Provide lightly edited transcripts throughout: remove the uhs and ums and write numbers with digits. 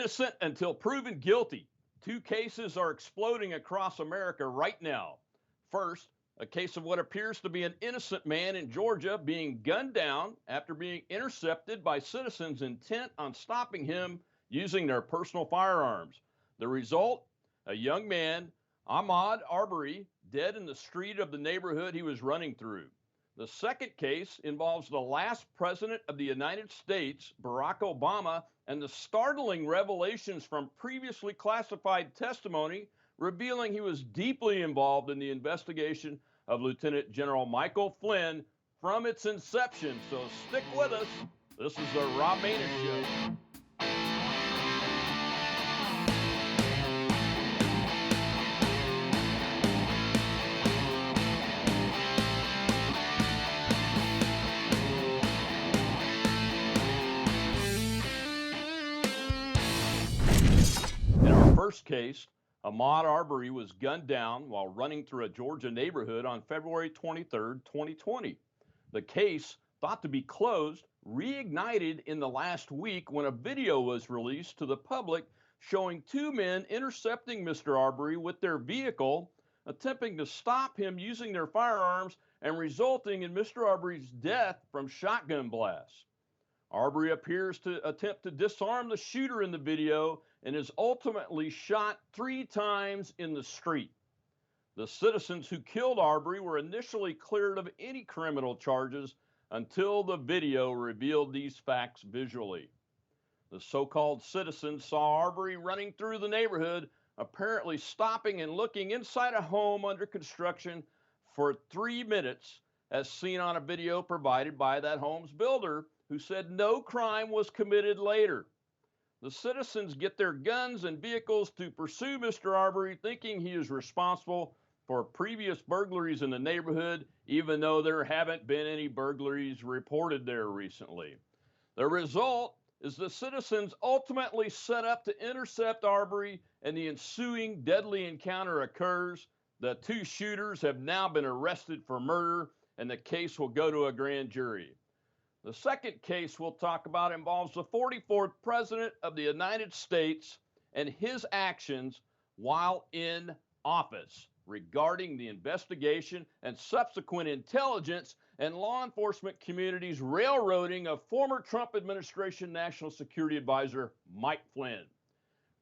Innocent until proven guilty. Two cases are exploding across America right now. First, a case of what appears to be an innocent man in Georgia being gunned down after being intercepted by citizens intent on stopping him using their personal firearms. The result, a young man, Ahmaud Arbery, dead in the street of the neighborhood he was running through. The second case involves the last president of the United States, Barack Obama, and the startling revelations from previously classified testimony revealing he was deeply involved in the investigation of Lt General Michael Flynn from its inception. So stick with us. This is the Rob Maness Show. First case, Ahmaud Arbery was gunned down while running through a Georgia neighborhood on February 23, 2020. The case, thought to be closed, reignited in the last week when a video was released to the public showing two men intercepting Mr. Arbery with their vehicle, attempting to stop him using their firearms and resulting in Mr. Arbery's death from shotgun blasts. Arbery appears to attempt to disarm the shooter in the video and is ultimately shot 3 times in the street. The citizens who killed Arbery were initially cleared of any criminal charges until the video revealed these facts visually. The so-called citizens saw Arbery running through the neighborhood, apparently stopping and looking inside a home under construction for 3 minutes, as seen on a video provided by that home's builder, who said no crime was committed later. The citizens get their guns and vehicles to pursue Mr. Arbery, thinking he is responsible for previous burglaries in the neighborhood, even though there haven't been any burglaries reported there recently. The result is the citizens ultimately set up to intercept Arbery, and the ensuing deadly encounter occurs. The two shooters have now been arrested for murder, and the case will go to a grand jury. The second case we'll talk about involves the 44th President of the United States and his actions while in office regarding the investigation and subsequent intelligence and law enforcement community's railroading of former Trump administration National Security Advisor Mike Flynn.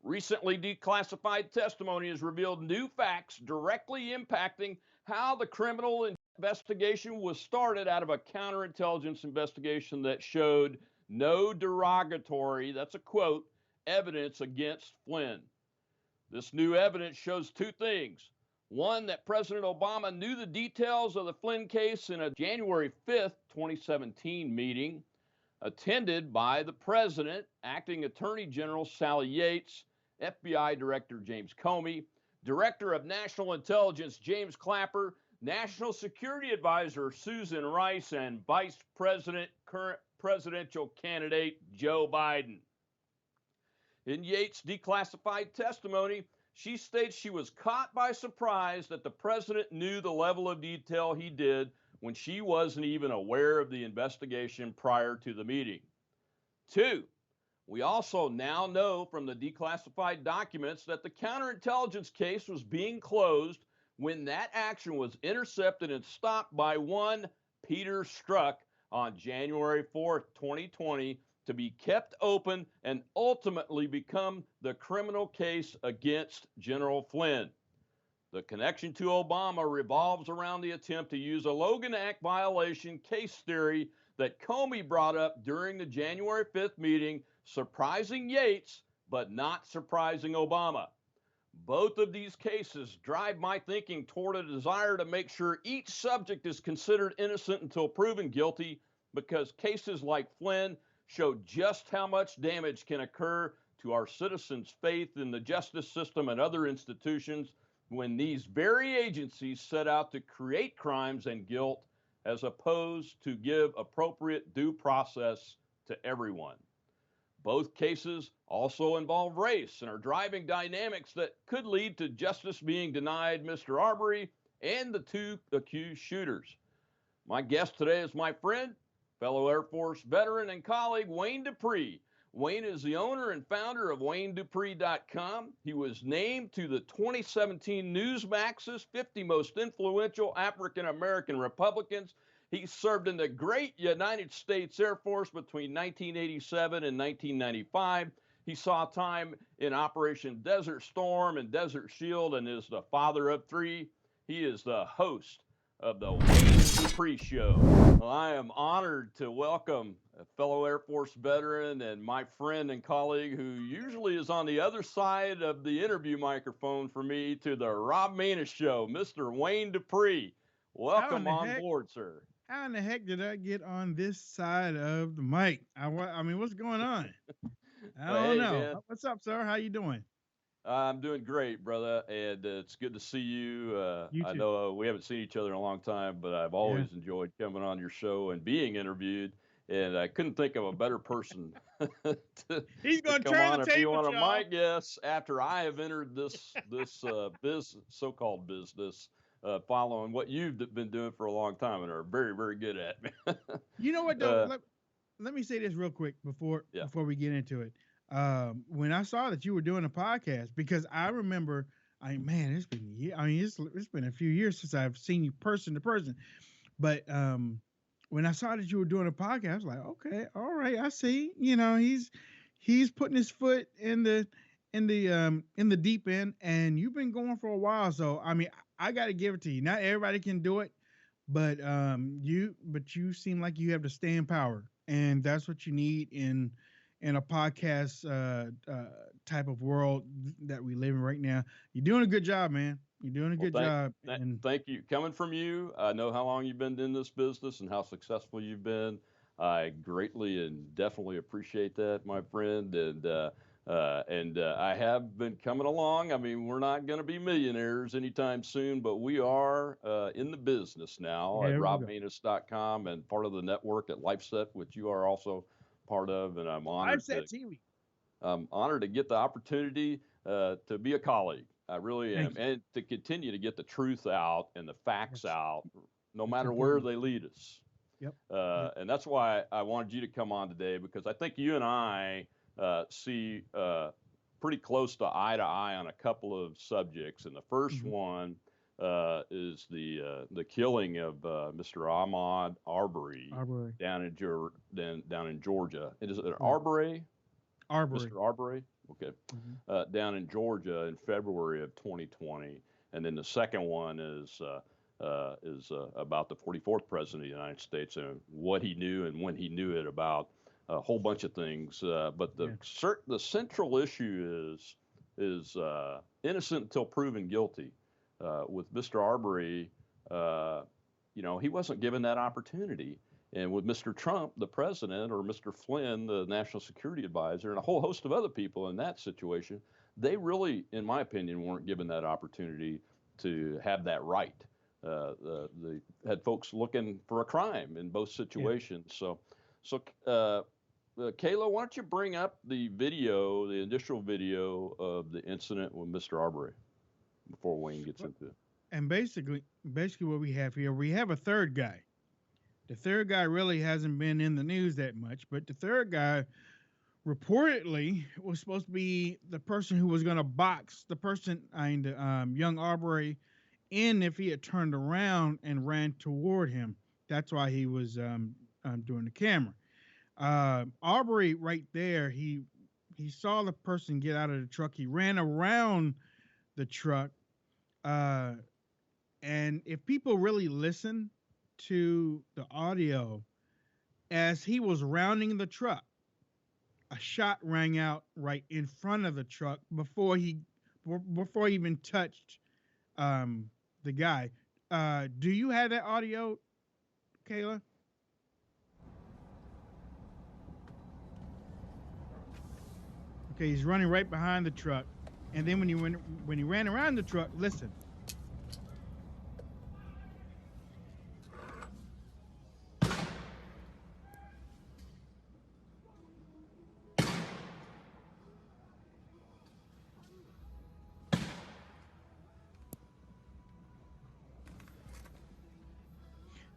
Recently declassified testimony has revealed new facts directly impacting how the criminal investigation was started out of a counterintelligence investigation that showed no derogatory, that's a quote, evidence against Flynn. This new evidence shows two things. One, that President Obama knew the details of the Flynn case in a January 5th, 2017 meeting attended by the President, Acting Attorney General Sally Yates, FBI Director James Comey, Director of National Intelligence James Clapper, National Security Advisor Susan Rice, and Vice President, current presidential candidate Joe Biden. In Yates' declassified testimony, she states she was caught by surprise that the president knew the level of detail he did when she wasn't even aware of the investigation prior to the meeting. 2, we also now know from the declassified documents that the counterintelligence case was being closed when that action was intercepted and stopped by one Peter Strzok on January 4th, 2020, to be kept open and ultimately become the criminal case against General Flynn. The connection to Obama revolves around the attempt to use a Logan Act violation case theory that Comey brought up during the January 5th meeting, surprising Yates, but not surprising Obama. Both of these cases drive my thinking toward a desire to make sure each subject is considered innocent until proven guilty, because cases like Flynn show just how much damage can occur to our citizens' faith in the justice system and other institutions when these very agencies set out to create crimes and guilt as opposed to give appropriate due process to everyone. Both cases also involve race and are driving dynamics that could lead to justice being denied Mr. Arbery and the two accused shooters. My guest today is my friend, fellow Air Force veteran and colleague Wayne Dupree. Wayne is the owner and founder of WayneDupree.com. He was named to the 2017 Newsmax's 50 most influential African American Republicans. He served in the great United States Air Force between 1987 and 1995. He saw time in Operation Desert Storm and Desert Shield and is the father of three. He is the host of the Wayne Dupree Show. Well, I am honored to welcome a fellow Air Force veteran and my friend and colleague who usually is on the other side of the interview microphone for me to the Rob Maness Show, Mr. Wayne Dupree. Welcome on board, sir. How in the heck did I get on this side of the mic? I mean, what's going on? I Well, don't hey, know. man. What's up, sir? How you doing? I'm doing great, brother, and it's good to see you. You I too. know we haven't seen each other in a long time, but I've Yeah. always enjoyed coming on your show and being interviewed. And I couldn't think of a better person to, He's to gonna come turn the on and be one tables, of my y'all. guests after I have entered this so-called business, following what you've been doing for a long time and are very, very good at. You know what though? uh, Let me say this real quick before yeah. we get into it. When I saw that you were doing a podcast, because I remember, man, it's been it's been a few years since I've seen you person to person. But when I saw that you were doing a podcast, I was like, okay, all right, I see. You know, he's putting his foot in the deep end, and you've been going for a while. So I mean, I got to give it to you. Not everybody can do it, but you seem like you have the staying power, and that's what you need in a podcast type of world that we live in right now. You're doing a good job, man. You're doing a Well, good job, and thank you. Coming from you, I know how long you've been in this business and how successful you've been. I greatly and definitely appreciate that, my friend. And I have been coming along. I mean, we're not going to be millionaires anytime soon, but we are in the business now at there we go. robmanus.com and part of the network at LifeSet, which you are also part of. And Live set TV. I'm honored to get the opportunity to be a colleague. I really am, Thank you. and to continue to get the truth out and the facts Yes, out, no that's matter where important. they lead us. Yep. Yep. And that's why I wanted you to come on today, because I think you and I see pretty close to eye on a couple of subjects. And the first Hmm. one is the killing of Mr. Ahmaud Arbery Arbery. down in Georgia. Is it Right. Arbery? Arbery. Mr. Arbery? Okay. Hmm. Down in Georgia in February of 2020. And then the second one is about the 44th president of the United States and what he knew and when he knew it about a whole bunch of things. But Yeah. the central issue is innocent until proven guilty. With Mr. Arbery, he wasn't given that opportunity. And with Mr. Trump, the president, or Mr. Flynn, the national security advisor, and a whole host of other people in that situation, they really, in my opinion, weren't given that opportunity to have that right. They had folks looking for a crime in both Yeah. situations. So, Kayla, why don't you bring up the video, the initial video of the incident with Mr. Arbery before Wayne gets Well, into it? and basically what we have here, we have a third guy. The third guy really hasn't been in the news that much, but the third guy reportedly was supposed to be the person who was going to box the person, young Arbery, in if he had turned around and ran toward him. That's why he was doing the camera. Arbery, right there, he saw the person get out of the truck. He ran around the truck, uh, and if people really listen to the audio, as he was rounding the truck, a shot rang out right in front of the truck before he even touched um, the guy. Do you have that audio, Kayla? Okay, he's running right behind the truck, and then when he ran around the truck, listen.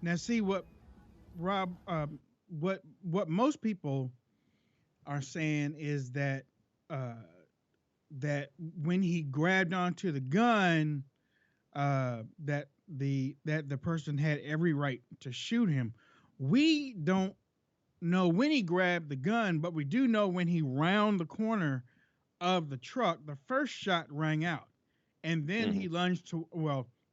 Now, see what Rob, what most people are saying is uh, that when he grabbed onto the gun, that the person had every right to shoot him. We don't know when he grabbed the gun, but we do know when he round the corner of the truck, the first shot rang out, and then Hmm. he lunged to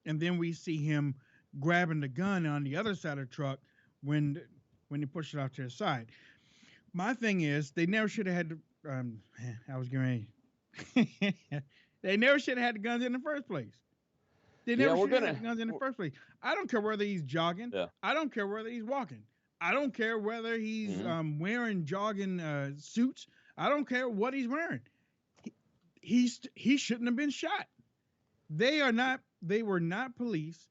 and then we see him grabbing the gun on the other side of the truck when when he pushed it off to the side. My thing is, they never should have had. I was going. They never should have had the guns in the first place. They Yeah, never we're should have had the gonna. guns in the first place. I don't care whether he's jogging. Yeah. I don't care whether he's walking. I don't care whether he's Hmm. wearing jogging suits. I don't care what he's wearing. He, he shouldn't have been shot. They are not. They were not police.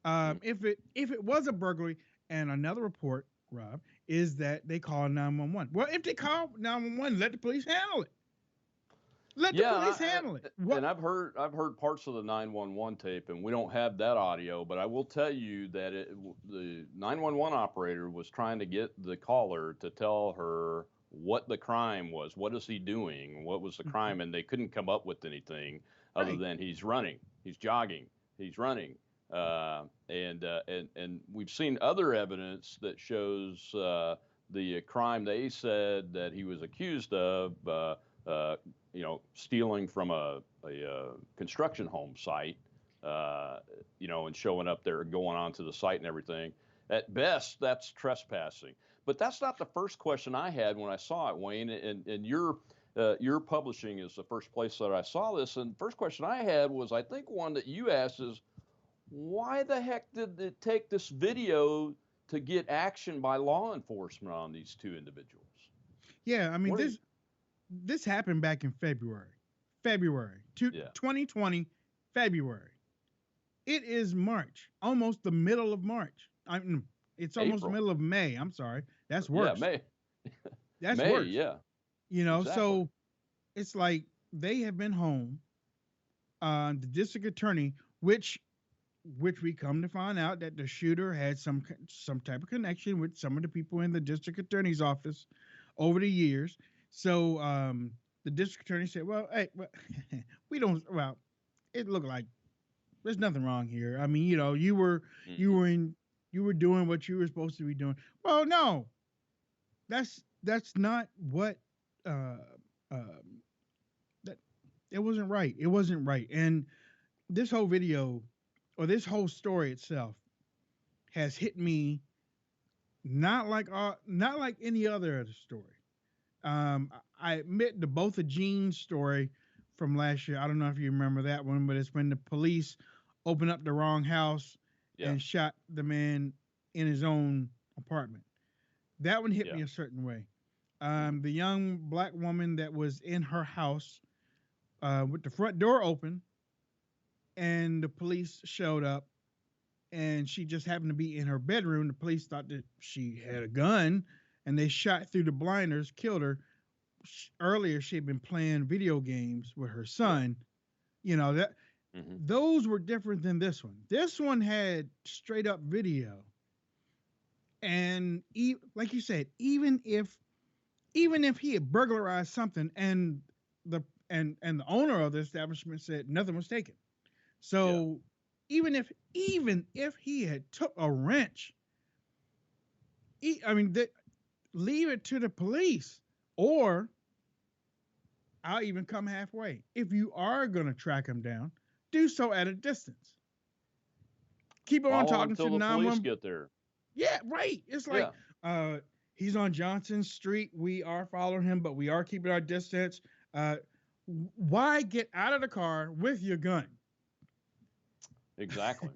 If it was a burglary, and another report, Rob, is that they call 911. Well, if they call 911, let the police handle it. Let the Yeah, police handle it. and What? I've heard parts of the 911 tape, and we don't have that audio, but I will tell you that the 911 operator was trying to get the caller to tell her what the crime was. What is he doing? What was the crime? And they couldn't come up with anything other Right. than he's running, he's jogging, he's running. And we've seen other evidence that shows the crime they said that he was accused of. Uh, Stealing from a construction home site, and showing up there, going onto the site and everything. At best, that's trespassing. But that's not the first question I had when I saw it, Wayne. And your publishing is the first place that I saw this. And the first question I had was, I think one that you asked is, why the heck did it take this video to get action by law enforcement on these two individuals? Yeah. I mean, What do you? this happened back in February Yeah, 2020, February. It is March, almost the middle of March. It's almost the April. middle of May. I'm sorry. That's Yeah, worse. May. That's May. worse. Yeah, You know, exactly. so it's like they have been home. The district attorney, which we come to find out that the shooter had some type of connection with some of the people in the district attorney's office over the years. So the district attorney said, "Well, hey, well, we don't. Well, it looked like there's nothing wrong here. I mean, you Hmm. were in, you were doing what you were supposed to be doing. Well, no, that's not what. Uh, um, that it wasn't right. It wasn't right. And this whole video or this whole story itself has hit me not like any other story. I admit the both of Gene's story from last year. I don't know if you remember that one, but it's when the police opened up the wrong house Yeah, and shot the man in his own apartment. That one hit yeah. me a certain way. Hmm. The young black woman that was in her house with the front door open, and the police showed up, and she just happened to be in her bedroom. The police thought that she had a gun, and they shot through the blinders, killed her. Earlier, she had been playing video games with her Yeah. son. You know that Hmm. those were different than this one. This one had straight up video, and like you said, even if he had burglarized something, and the owner of the establishment said nothing was taken. Yeah. So even if he had took a wrench, I mean, leave it to the police, or I'll even come halfway. If you are going to track him down, do so at a distance. Keep on Follow talking to until the police 911. get there. Yeah, right. It's like Yeah. uh, he's on Johnson Street. We are following him, but we are keeping our distance. Uh, why get out of the car with your gun? Exactly.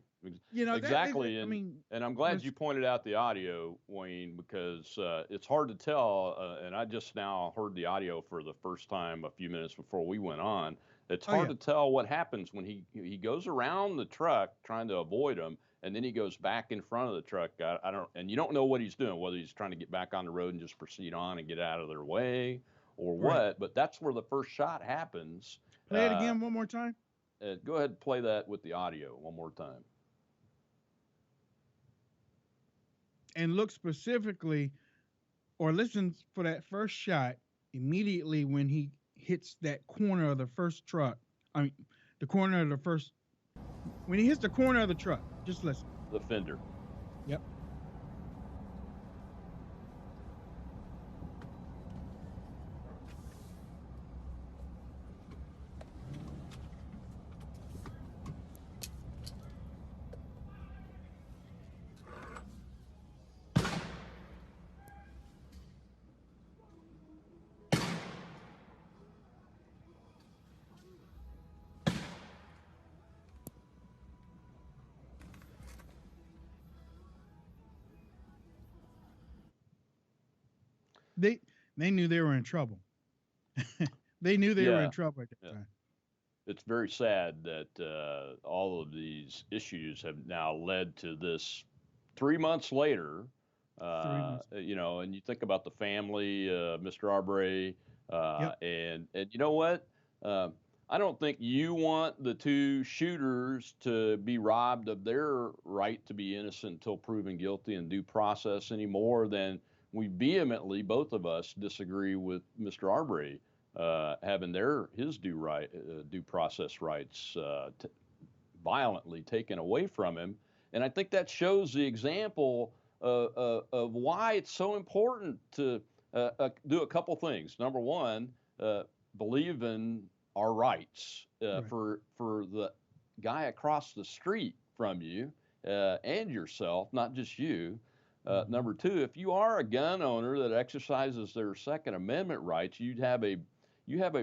You know that. Exactly. I mean, And I'm glad was you pointed out the audio, Wayne, because it's hard to tell. And I just now heard the audio for the first time a few minutes before we went on. It's oh hard yeah, to tell what happens when he goes around the truck trying to avoid him, and then he goes back in front of the truck. I don't, and you don't know what he's doing, whether he's trying to get back on the road and just proceed on and get out of their way, or right. what. But that's where the first shot happens. Play it again one more time. Go ahead and play that with the audio one more time. And look specifically or listen for that first shot immediately when he hits that corner of the first truck. I mean, the corner of the first when he hits the corner of the truck. Just listen. The fender. Yep. They they knew they were in trouble. They knew they were in Yeah. trouble at that Yeah. time. It's very sad that all of these issues have now led to this 3 months later. 3 months. And you think about the family, Mr. Arbery, Yep. and you know what? Uh, I don't think you want the two shooters to be robbed of their right to be innocent until proven guilty in due process any more than we vehemently, both of us, disagree with Mr. Arbery having his due process rights violently taken away from him. And I think that shows the example of why it's so important to do a couple things. Number one, believe in our rights Right. for the guy across the street from you and yourself, not just you. Hmm. Number two, if you are a gun owner that exercises their Second Amendment rights, you have a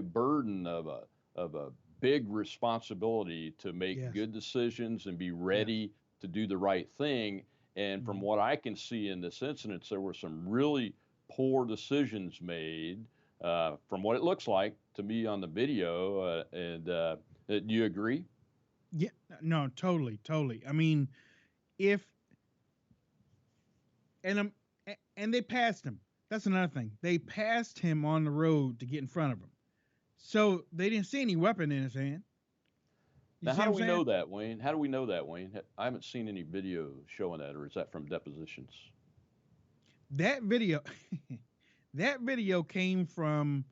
burden of a big responsibility to make Yes. good decisions and be Yes. ready to do the right thing. And from Hmm. what I can see in this incident, there were some really poor decisions made, from what it looks like to me on the video. Do you agree? Yeah. No. Totally. Totally. I mean, if and they passed him. That's another thing. They passed him on the road to get in front of him. So they didn't see any weapon in his hand. You Now, see how what do I'm we know saying? that, Wayne? How do we know that, Wayne? I haven't seen any video showing that, or is that from depositions? That video, that video came from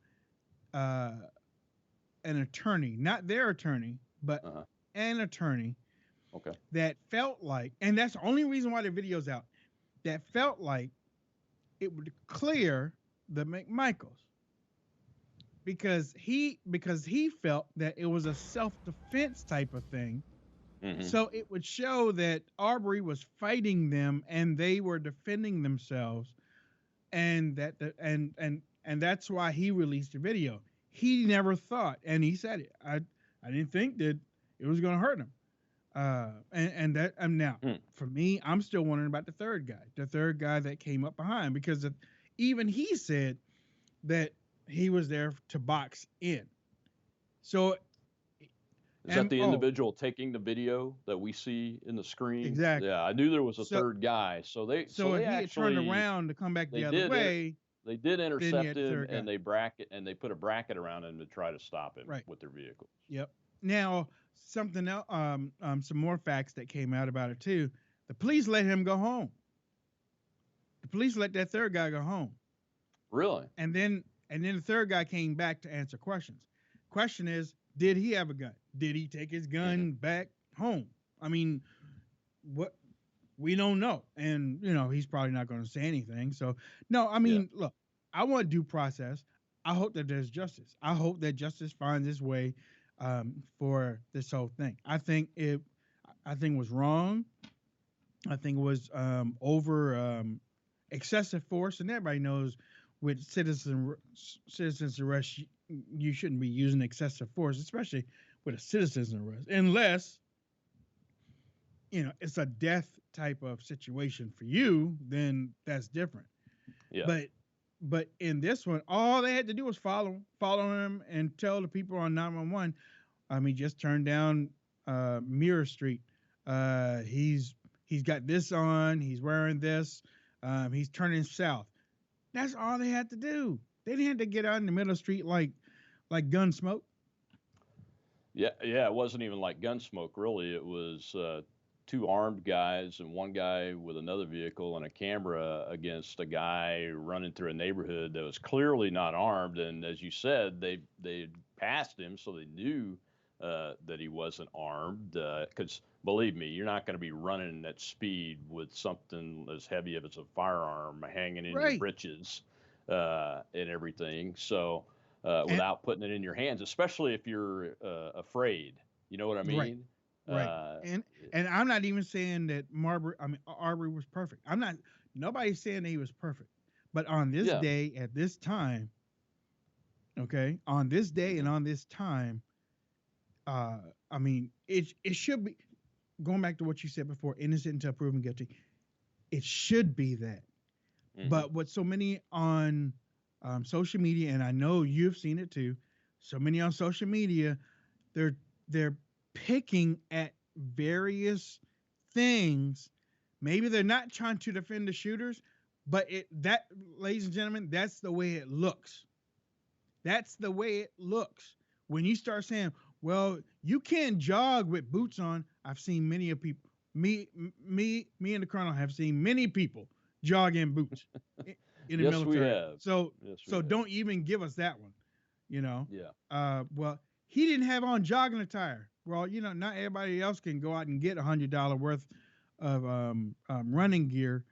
uh, an attorney, not their attorney, but Uh huh. an attorney Okay. that felt like, and that's the only reason why the video's out. That felt like it would clear the McMichaels because he felt that it was a self defense type of thing. Mm-hmm. So it would show that Arbery was fighting them and they were defending themselves, and and that's why he released the video. He never thought, and he said it. I didn't think that it was going to hurt him. And that now Mm. for me, I'm still wondering about the third guy that came up behind, because even he said that he was there to box in. So Is that and the oh, individual taking the video that we see in the screen? exactly. Yeah, I knew there was a So third guy. So they so so if they he had turned actually around to come back they the other did inter- way, they did then you intercept had the him, third guy. and they put a bracket around him to try to stop him Right. with their vehicle. Yep. Now, something else, some more facts that came out about it too. The police let him go home. The police let that third guy go home, Really? and then the third guy came back to answer questions. Question is, did he have a gun? Did he take his Hmm. gun back home? I mean, what we don't know, and he's probably not going to say anything. So no, I Yeah. mean, look, I want due process. I hope that there's justice. I hope that justice finds its way for this whole thing. I think it was wrong. I think it was over excessive force, and everybody knows with citizens arrest, you shouldn't be using excessive force, especially with a citizen's arrest, unless it's a death type of situation for you. Then that's different. Yeah. But in this one, all they had to do was follow him, and tell the people on 911. He just turned down Mirror Street. He's got this on. He's wearing this. He's turning south. That's all they had to do. They didn't have to get out in the middle of the street like Gunsmoke. Yeah. Yeah. It wasn't even like Gunsmoke, really. It was two armed guys and one guy with another vehicle and a camera against a guy running through a neighborhood that was clearly not armed. And as you said, they passed him, so they knew that he wasn't armed. Because believe me, you're not going to be running at speed with something as heavy as a firearm hanging in your Right. britches and everything. So And without putting it in your hands, especially if you're afraid. You know what I right. mean? Right. Uh, And I'm not even saying that Arbery was perfect. I'm not. Nobody's saying that he was perfect. But on this yeah. day, at this time, okay, on this day and hmm on this time, uh, I mean, it should be going back to what you said before, innocent until proven guilty. It should be that. hmm But what so many on social media, and I know you've seen it too, so many on social media, they're they're picking at various things. Maybe they're not trying to defend the shooters, but that, ladies and gentlemen, that's the way it looks. That's the way it looks. When you start saying, "Well, you can't jog with boots on," I've seen many of people. Me, and the Colonel have seen many people jog in boots in the Yes, we military. have. So, Yes, we so have. don't even give us that one. You know. Yeah. Well, he didn't have on jogging attire. Well, not everybody else can go out and get $100 worth of running gear,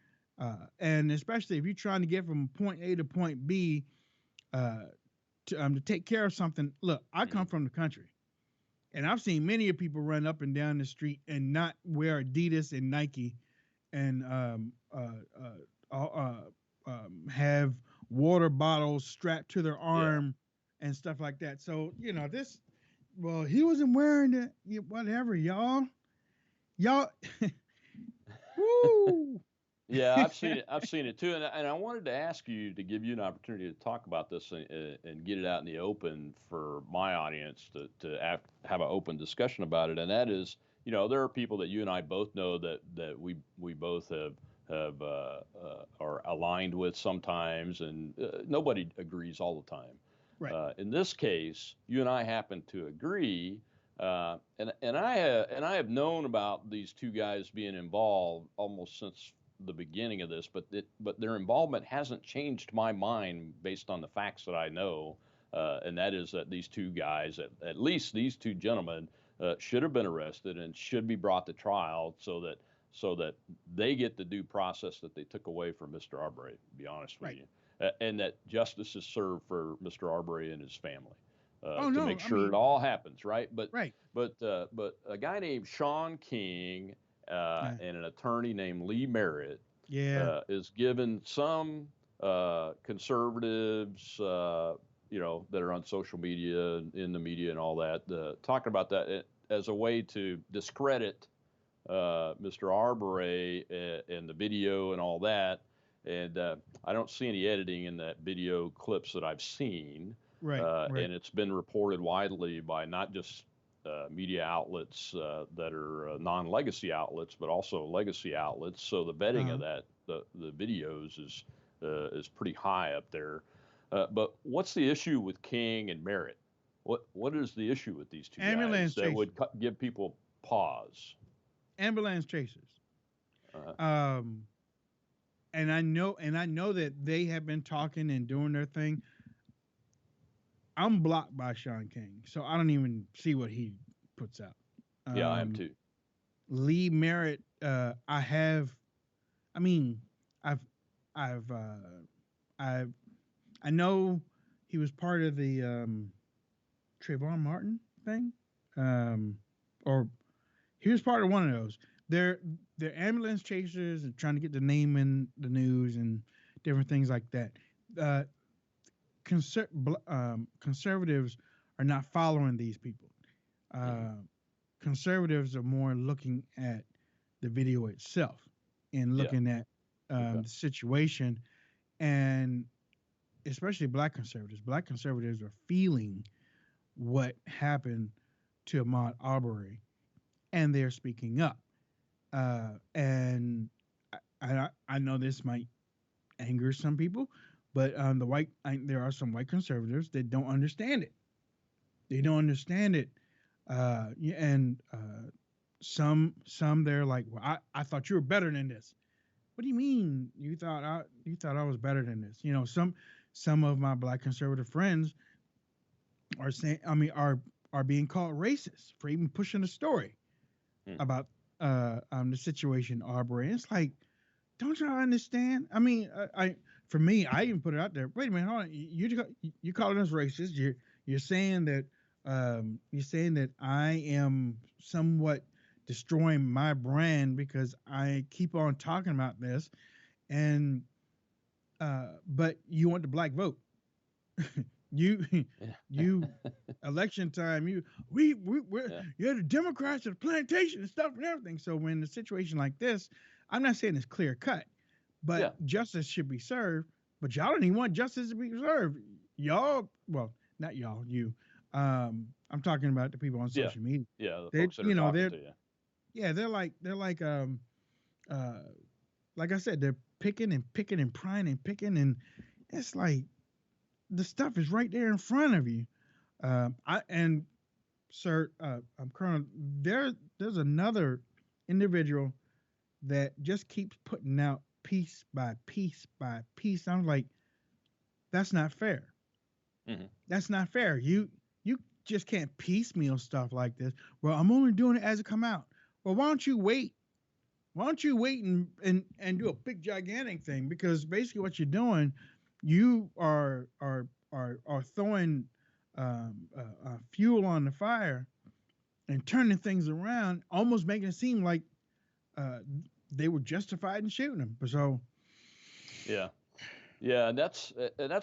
and especially if you're trying to get from point A to point B, uh, to take care of something. Look, I come hmm from the country, and I've seen many of people run up and down the street and not wear Adidas and Nike, and have water bottles strapped to their Yeah. arm and stuff like that. So this. Well, he wasn't wearing it. Whatever, y'all. Y'all. Woo. Yeah, I've seen it. I've seen it too, and I wanted to ask you to give you an opportunity to talk about this and get it out in the open for my audience to have an open discussion about it. And that is, there are people that you and I both know that we both have are aligned with sometimes, and nobody agrees all the time. Right. In this case, you and I happen to agree. And I have known about these two guys being involved almost since the beginning of this, but their involvement hasn't changed my mind based on the facts that I know, and that is that these two guys, at least these two gentlemen, should have been arrested and should be brought to trial so that they get the due process that they took away from Mr. Arbery. To be honest with Right. you, and that justice is served for Mr. Arbery and his family. Oh To no. make I sure it mean, all happens right, right. but a guy named Sean King Yeah. and an attorney named Lee Merritt Yeah. is given some conservatives, that are on social media, in the media, and all that, talking about that as a way to discredit Mr. Arbery and the video and all that. And I don't see any editing in that video clips that I've seen. Right. Right. And it's been reported widely by not just media outlets that are non-legacy outlets, but also legacy outlets. So the vetting Uh-huh. of the videos is pretty high up there. But what's the issue with King and Merritt? What is the issue with these two guys Ambulance that would chasers. give people pause? Ambulance chasers. Uh, Um. And I know that they have been talking and doing their thing. I'm blocked by Sean King, so I don't even see what he puts out. yeah, I am Um. too. Lee Merritt. I have. I mean, I've. I've. I've. I know he was part of the Trayvon Martin thing, um, or he was part of one of those. They're ambulance chasers and trying to get the name in the news and different things like that. Uh, conservatives are not following these people. hmm Uh, Conservatives are more looking at the video itself and Yeah. looking at Okay. the situation, and especially black conservatives. Black conservatives are feeling what happened to Ahmaud Arbery, and they're speaking up. And I know this might anger some people, but there are some white conservatives that don't understand it. They don't understand it, and some they're like, well, I thought you were better than this. What do you mean you thought I was better than this? You know, some of my black conservative friends are saying, I mean, are being called racist for even pushing a story Hmm. about the situation Arbery. It's like, don't y'all understand? I mean, for me, I even put it out there. Wait a minute, hold on. You calling us racist? You're saying that I am somewhat destroying my brand because I keep on talking about this, and but you want the black vote. You Yeah. you election time, we're Yeah. you're the Democrats of the plantation and stuff and everything. So when a situation like this, I'm not saying it's clear cut, but Yeah. justice should be served. But y'all don't even want justice to be served. Y'all, well, not y'all, you. I'm talking about the people on Yeah. social media. Yeah. The They, folks that are talking they're to you. yeah, uh, like I said, they're picking and picking and prying and picking, and it's like the stuff is right there in front of you. I and sir, I'm Colonel. There's another individual that just keeps putting out piece by piece by piece. I'm like, that's not fair. Hmm. That's not fair. You just can't piecemeal stuff like this. Well, I'm only doing it as it come out. Well, why don't you wait? Why don't you wait and do a big gigantic thing? Because basically what you're doing, you are throwing fuel on the fire and turning things around, almost making it seem like uh, they were justified in shooting him. So Yeah. Yeah. And that's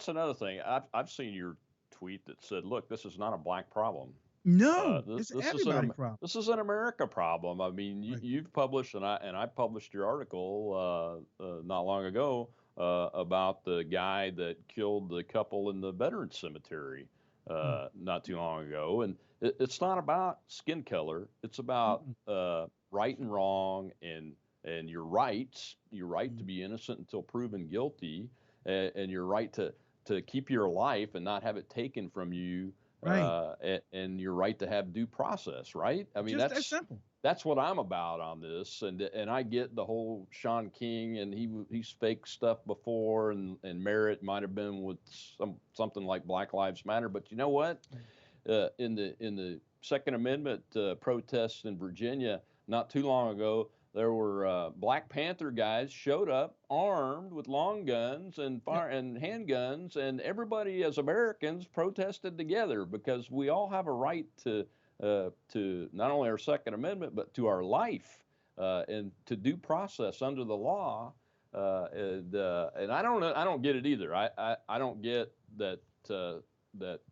another thing. I've seen your tweet that said, "Look, this is not a black problem. no, This it's this is everybody an problem. this is an America problem." I mean, Right. you've published and I published your article not long ago about the guy that killed the couple in the veterans cemetery Mm, not too long ago, and it's not about skin color. It's about mm, right and wrong and your right to mm. be innocent until proven guilty, and your right to keep your life and not have it taken from you Right. and your right to have due process, right? I mean, Just that simple. that's what I'm about on this, and I get the whole Sean King and he's faked stuff before, and Merritt might have been with something like Black Lives Matter, but you know what? Right. In the Second Amendment protests in Virginia not too long ago, there were Black Panther guys showed up armed with long guns and Yep. fire and handguns, and everybody as Americans protested together because we all have a right to not only our Second Amendment but to our life and to due process under the law. And I don't get it either. I don't get that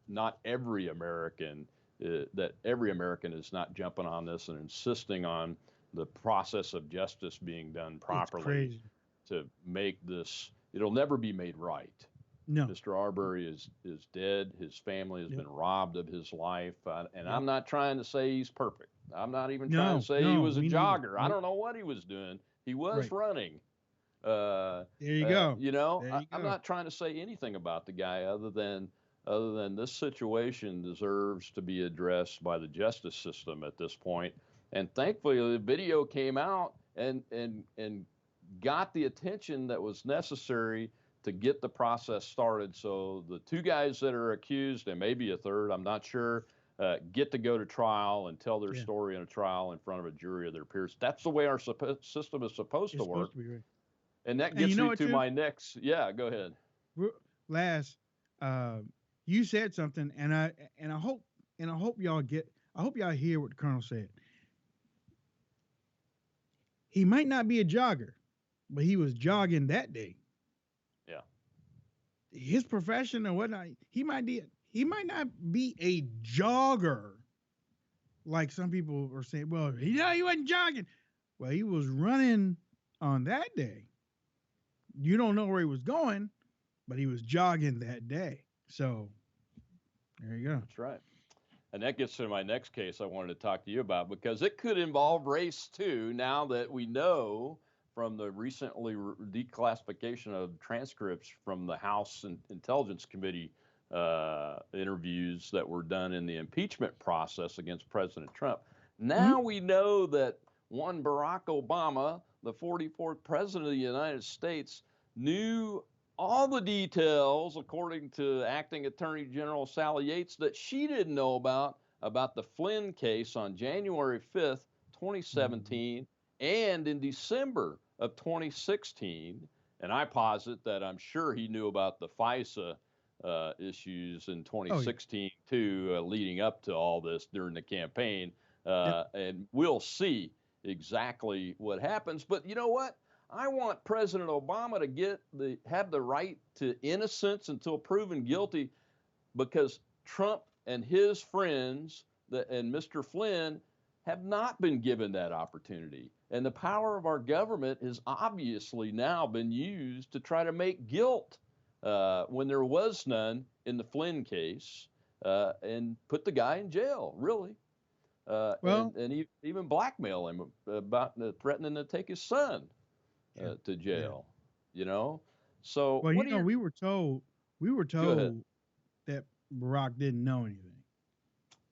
not every American that every American is not jumping on this and insisting on the process of justice being done It's properly crazy. to make this. It'll never be made right. No. Mr. Arbery is dead. His family has Yep. been robbed of his life, and Yep. I'm not trying to say he's perfect. I'm not even trying to No. say he No. was a Me neither. jogger. I Nope. don't know what he was doing. He was Right. running. Uh, There you go. There you I'm go. not trying to say anything about the guy other than this situation deserves to be addressed by the justice system at this point. And thankfully, the video came out and got the attention that was necessary to get the process started. So the two guys that are accused, and maybe a third, I'm not sure, get to go to trial and tell their Yeah. story in a trial in front of a jury of their peers. That's the way our system is supposed to It's supposed work. to be right. And that And you gets know me what, to too? my next. Yeah, go ahead. Last, uh, you said something, and I hope I hope y'all hear what the colonel said. He might not be a jogger, but he was jogging that day. Yeah. His profession or whatnot, he might not be a jogger like some people are saying. Well, he wasn't jogging. Well, he was running on that day. You don't know where he was going, but he was jogging that day. So there you go. That's right. And that gets to my next case I wanted to talk to you about because it could involve race too, now that we know from the recently declassification of transcripts from the House Intelligence Committee interviews that were done in the impeachment process against President Trump. Now we know that one Barack Obama, the 44th president of the United States, knew all the details, according to acting Attorney General Sally Yates, that she didn't know about the Flynn case on January 5th, Mhm. 2017, and in December of 2016. And I posit that I'm sure he knew about the FISA issues in Oh yeah. 2016 too, leading up to all this during the campaign. Yep. And we'll see exactly what happens. But you know what? I want President Obama to have the right to innocence until proven guilty, because Trump and his friends and Mr. Flynn have not been given that opportunity. And the power of our government has obviously now been used to try to make guilt when there was none in the Flynn case, and put the guy in jail, really. Well, And even blackmail him about threatening to take his son yeah, to yeah. jail. You know, so Well, what do you? we were Go ahead. told that Barack didn't know anything.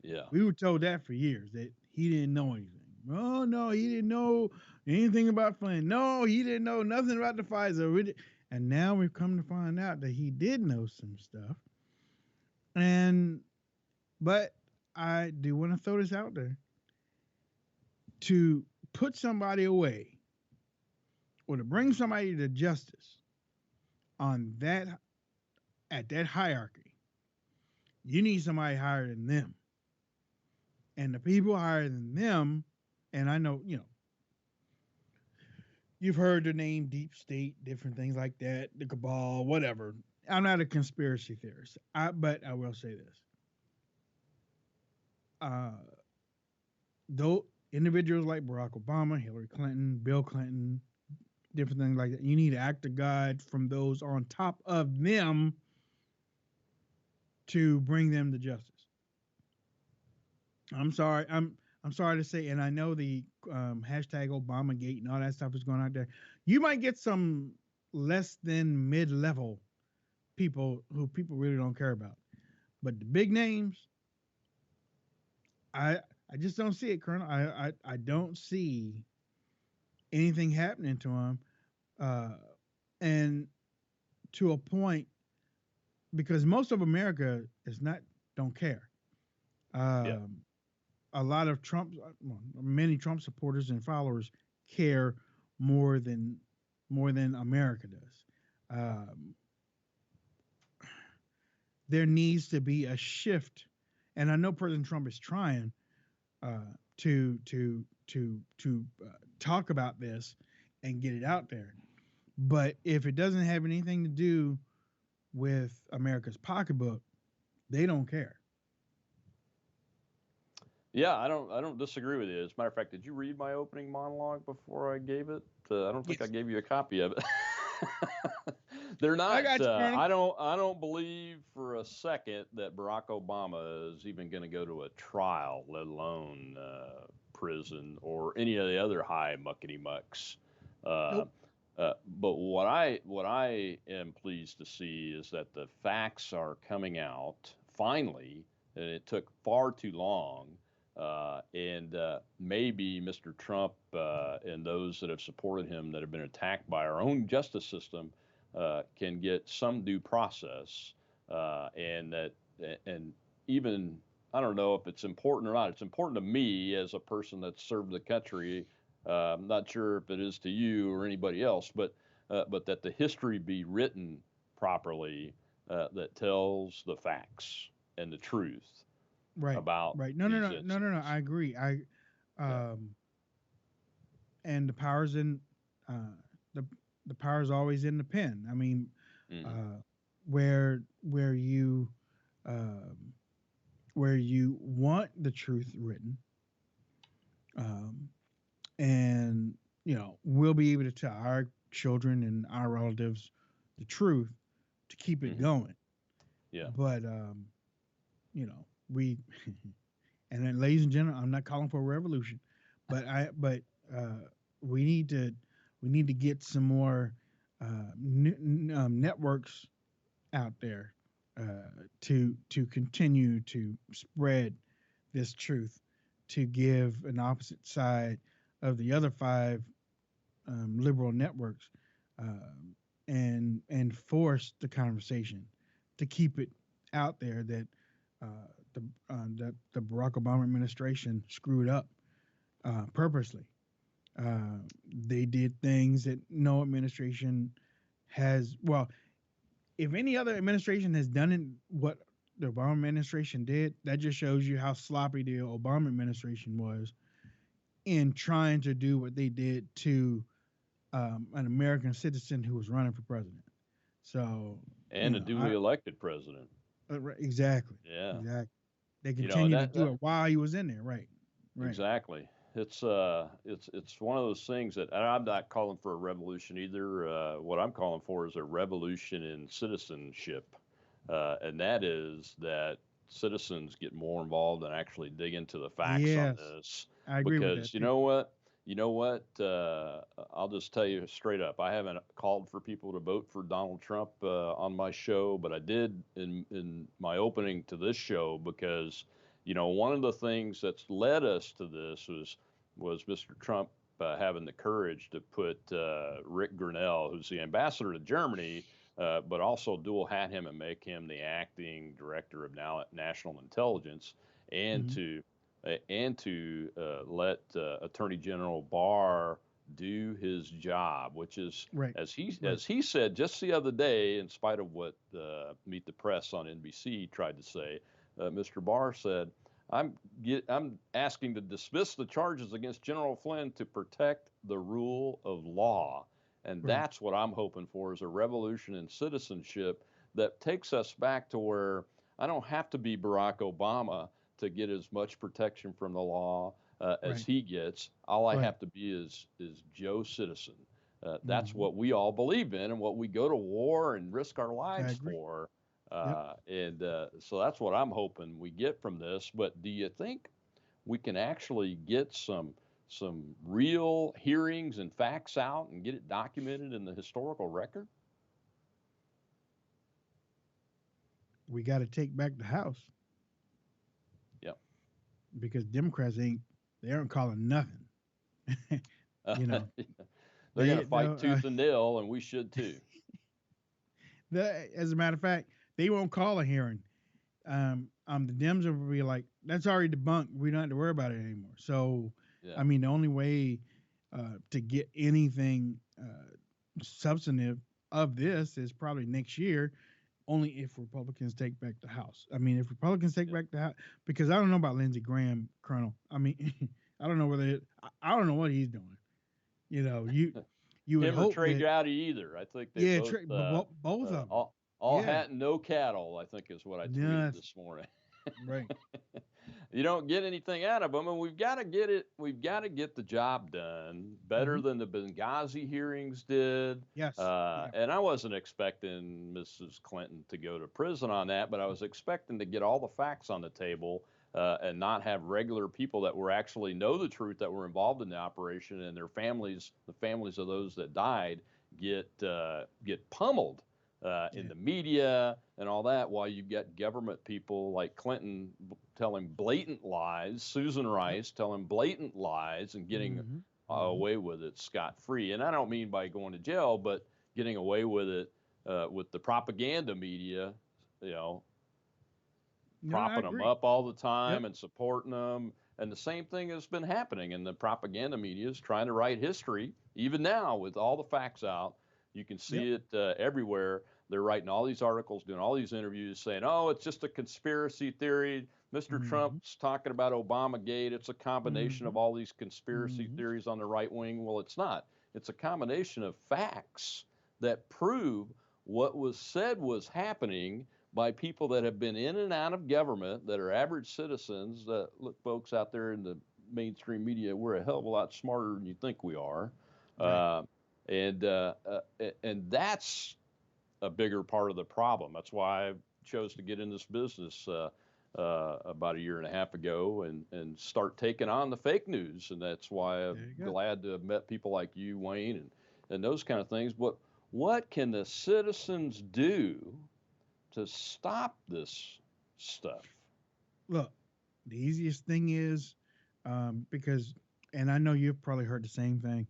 Yeah, We were told that for years that he didn't know anything. Oh no, he didn't know anything about Flynn. No, he didn't know nothing about the FISA. And now we've come to find out that he did know some stuff. And but I do want to throw this out there: to put somebody away or to bring somebody to justice on that at that hierarchy, you need somebody higher than them. And the people higher than them, and I know, you've heard the name deep state, different things like that, the cabal, whatever. I'm not a conspiracy theorist, but I will say this: uh, though individuals like Barack Obama, Hillary Clinton, Bill Clinton, different things like that, you need to act of God from those on top of them to bring them to justice. I'm sorry. I'm sorry to say, and I know the hashtag Obamagate and all that stuff is going out there. You might get some less than mid-level people who people really don't care about, but the big names, I I just don't see it, Colonel. I don't see anything happening to them, uh, and to a point, because most of America is not don't care. yeah, Um, a lot of Trump, well, many Trump supporters and followers care more than more than America does. Um, there needs to be a shift, and I know President Trump is trying uh, to talk about this and get it out there. But if it doesn't have anything to do with America's pocketbook, they don't care. yeah. I don't disagree with you. As a matter of fact, did you read my opening monologue before I gave it? I don't think I Yes, gave you a copy of it. They're I not. got you, Colonel. I don't believe for a second that Barack Obama is even going to go to a trial, let alone prison or any of the other high muckety mucks. Uh, Nope. but what I am pleased to see is that the facts are coming out finally, and it took far too long. And maybe Mr. Trump and those that have supported him that have been attacked by our own justice system can get some due process, and even I don't know if it's important or not. It's important to me as a person that's served the country. I'm not sure if it is to you or anybody else, but that the history be written properly, that tells the facts and the truth Right, about right. No, no, these no, no, no, no. incidents. I agree. Yeah. Um, and the powers in uh, the the power's always in the pen. I mean, Hmm. uh, where you um, where you want the truth written, um, and we'll be able to tell our children and our relatives the truth to keep it Hmm. going. Yeah. But we and then, ladies and gentlemen, I'm not calling for a revolution, but uh, we need to get some more networks out there to continue to spread this truth to give an opposite side of the other five liberal networks, and force the conversation to keep it out there that the Barack Obama administration screwed up purposely. Uh, they did things that no administration has. Well, if any other administration has done it, what the Obama administration did, that just shows you how sloppy the Obama administration was in trying to do what they did to an American citizen who was running for president. So, And a duly elected president. Exactly, Yeah. exactly. They You know, and continued to do it while he was in there. Right, right, exactly. It's one of those things that, and I'm not calling for a revolution either. What I'm calling for is a revolution in citizenship, and that is that citizens get more involved and actually dig into the facts on yes, this. I agree with that Because too. you know what, I'll just tell you straight up. I haven't called for people to vote for Donald Trump on my show, but I did in my opening to this show because one of the things that's led us to this was Mr. Trump having the courage to put Rick Grinnell, who's the ambassador to Germany, but also dual hat him and make him the acting director of now national intelligence, and Hmm. to let Attorney General Barr do his job, which is Right, right. as he said just the other day, in spite of what Meet the Press on NBC tried to say, Mr. Barr said, I'm asking to dismiss the charges against General Flynn to protect the rule of law. And Right. that's what I'm hoping for, is a revolution in citizenship that takes us back to where I don't have to be Barack Obama to get as much protection from the law as Right. he gets. All I Right. have to be is Joe Citizen. That's Hmm. what we all believe in and what we go to war and risk our I lives agree. for. Yep. And so that's what I'm hoping we get from this. But do you think we can actually get some real hearings and facts out and get it documented in the historical record? We got to take back the House Yep. because Democrats ain't they aren't calling nothing. you know They're going to they fight tooth and nail, and we should too. as a matter of fact, they won't call a hearing. The Dems will be like, that's already debunked. We don't have to worry about it anymore. So, Yeah. I mean, the only way to get anything substantive of this is probably next year, only if Republicans take back the House. I mean, if Republicans take Yeah. back the House, because I don't know about Lindsey Graham, Colonel. I mean, I don't know I don't know what he's doing. You would Him or hope Trey that, Gowdy either. I think they yeah, both both of them, all yeah, hat and no cattle, I think is what I tweeted yes, this morning. right, You don't get anything out of them, and we've got to get it. We've got to get the job done better hmm, than the Benghazi hearings did. yes, yeah, And I wasn't expecting Mrs. Clinton to go to prison on that, but I was expecting to get all the facts on the table and not have regular people that were actually know the truth, that were involved in the operation, and their families, the families of those that died, get pummeled in yeah, the media and all that, while you've got government people like Clinton telling blatant lies, Susan yep, Rice telling blatant lies and getting hmm, hmm, away with it scot free. And I don't mean by going to jail, but getting away with it with the propaganda media, you know, no, I propping them agree, up all the yep, time and supporting them. And the same thing has been happening. And the propaganda media is trying to write history. Even now, with all the facts out, you can yep, see it everywhere. They're writing all these articles, doing all these interviews, saying, "Oh, it's just a conspiracy theory. Mr. hmm, Trump's talking about Obamagate. It's a combination of hmm, all these conspiracy hmm, theories on the right wing." Well, it's not. It's a combination of facts that prove what was said was happening by people that have been in and out of government, that are average citizens. Look, folks out there in the mainstream media, we're a hell of a lot smarter than you think we are, right, uh, and that's a bigger part of the problem. That's why I chose to get in this business about a year and a half ago, and start taking on the fake news. And that's why I'm there you go. glad to have met people like you, Wayne, and those kind of things. But what can the citizens do to stop this stuff? Look, the easiest thing is Because, and I know you've probably heard the same thing.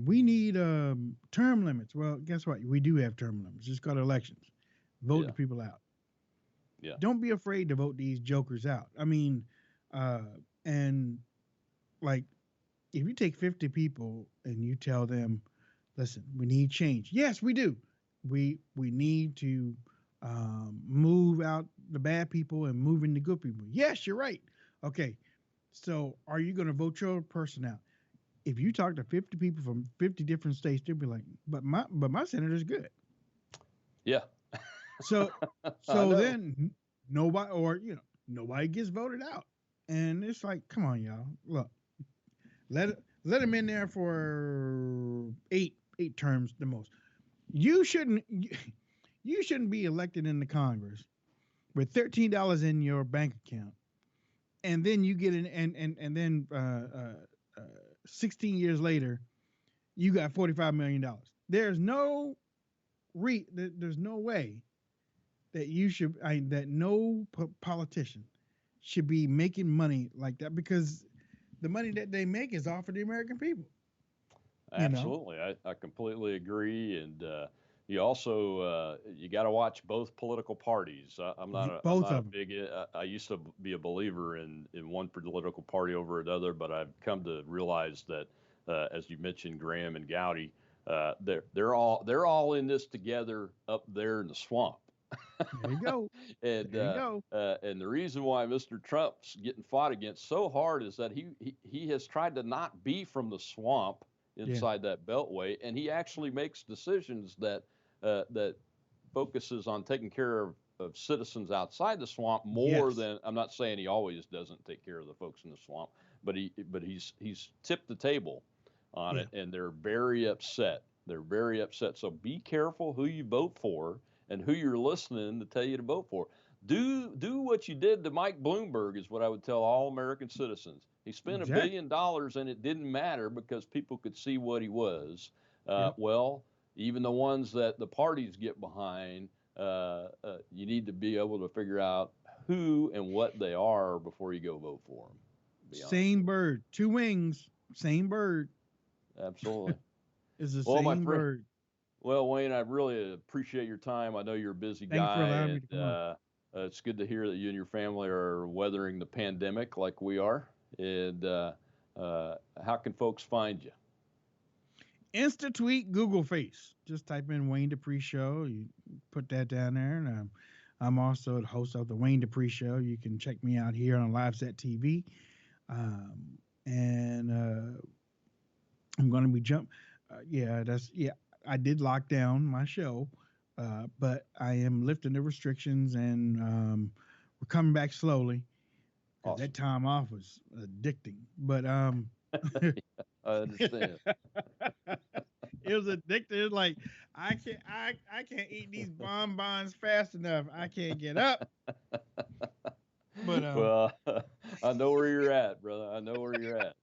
We need term limits. Well, guess what? We do have term limits. It's called elections. Vote Yeah. the people out. Yeah. Don't be afraid to vote these jokers out. I mean, uh, and like, if you take 50 people and you tell them, listen, we need change. Yes, we do. We need to move out the bad people and move in the good people. Yes, you're right. Okay, so are you going to vote your person out? If you talk to 50 people from 50 different states, they'll be like, but my senator's good. Yeah. So I so know. then nobody, or nobody gets voted out. And it's like, come on, y'all. Look, let him in there for eight terms the most. You shouldn't you shouldn't be elected into Congress with $13 in your bank account, and then you get in, and then 16 years later you got $45 million. There's no way that you should that no politician should be making money like that, because the money that they make is all for the American people. You know, Absolutely. I completely agree. And you also you got to watch both political parties. I'm both not a of them. big I used to be a believer in one political party over another, but I've come to realize that as you mentioned, Graham and Gowdy, they're all in this together up there in the swamp. There you go. and There you go. and the reason why Mr. Trump's getting fought against so hard is that he has tried to not be from the swamp Yeah. inside that beltway, and he actually makes decisions that focuses on taking care of citizens outside the swamp more Yes. than. I'm not saying he always doesn't take care of the folks in the swamp, but he's tipped the table on Yeah. it, and they're very upset. They're very upset. So be careful who you vote for and who you're listening to tell you to vote for. Do what you did to Mike Bloomberg is what I would tell all American citizens. He spent Exactly. $1 billion and it didn't matter because people could see what he was. Yep. Well, even the ones that the parties get behind, you need to be able to figure out who and what they are before you go vote for them. Be honest Same with bird, two wings, same bird you. Absolutely. is the Well, my same friend, bird. well, Wayne, I really appreciate your time. I know you're a busy Thank you for guy, allowing me and to come on. it's good to hear that you and your family are weathering the pandemic like we are. And how can folks find you? Insta tweet, Google Face. Just type in Wayne Dupree Show. You put that down there. And I'm also the host of the Wayne Dupree Show. You can check me out here on Live Set TV. And I'm going to be yeah. I did lock down my show, but I am lifting the restrictions, and we're coming back slowly because that Awesome. time off was addicting. But I understand. it was addictive. It's like I can't eat these bonbons fast enough. I can't get up. But Well, I know where you're at, brother. I know where you're at.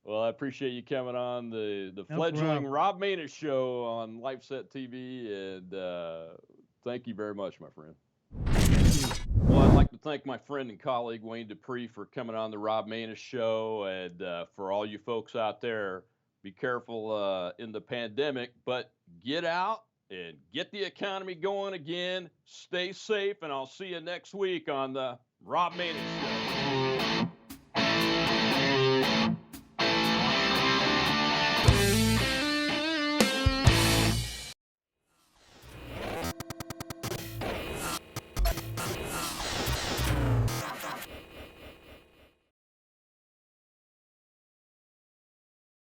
Well, I appreciate you coming on the no fledgling problem. Rob Manus show on LifeSet TV, and thank you very much, my friend. Thank you. Well, I'd like to thank my friend and colleague Wayne Dupree for coming on the Rob Manus show, and for all you folks out there, be careful in the pandemic, but get out and get the economy going again. Stay safe, and I'll see you next week on the Rob Manus show.